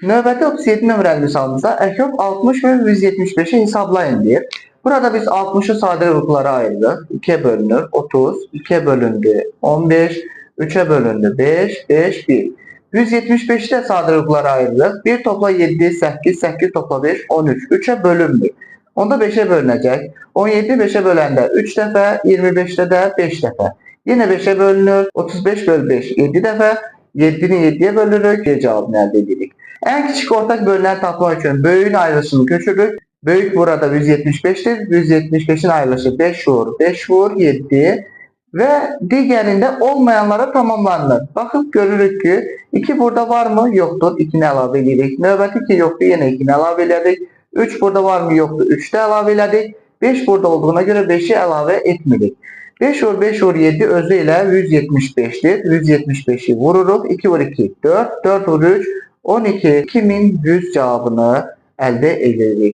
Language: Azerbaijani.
Növbəti 37 nömrəli misalımızda əkyob 60 və 175'i hesablayın deyir. Burada biz 60'ı sadə qruplara ayırırıq. 2'ye bölünür 30, 2'ye bölündü 15, 3'e bölündü 5, 5, 1. 175'i də sadə qruplara ayırırıq. 1 topla 7, 8, 8 topla 5, 13. 3'e bölünmür. Onda 5'e bölünəcək. 17 5'e böləndə 3 dəfə, 25'də də 5 dəfə. Yine 5'e bölünür. 35 böl 5 7 dəfə. 7'ni 7'ye bölürük. B cevabını əldə edirik. En küçük ortak bölünəni tapmaq üçün böyüğün ayrılışını köçürürük. Böyük burada 175'tir. 175'in ayrılışı 5 vur, 5 vur, 7 ve diğerinde olmayanlara tamamlanır. Bakıp görürük ki 2 burada var mı? Yoktur. 2'ni əlavə edirik. Növbəti 2 yoktur. Yine 2'ni əlavə edirik. 3 burada var mı? Yoktur. 3'də əlavə edirik. 5 burada olduğuna göre 5'i əlavə etmirik. 5 vur 5 vur 7 özü ilə 175'tir. 175'i vururuq. 2 vur 2 4. 4 vur 3 12. 2100 cevabını elde edirik.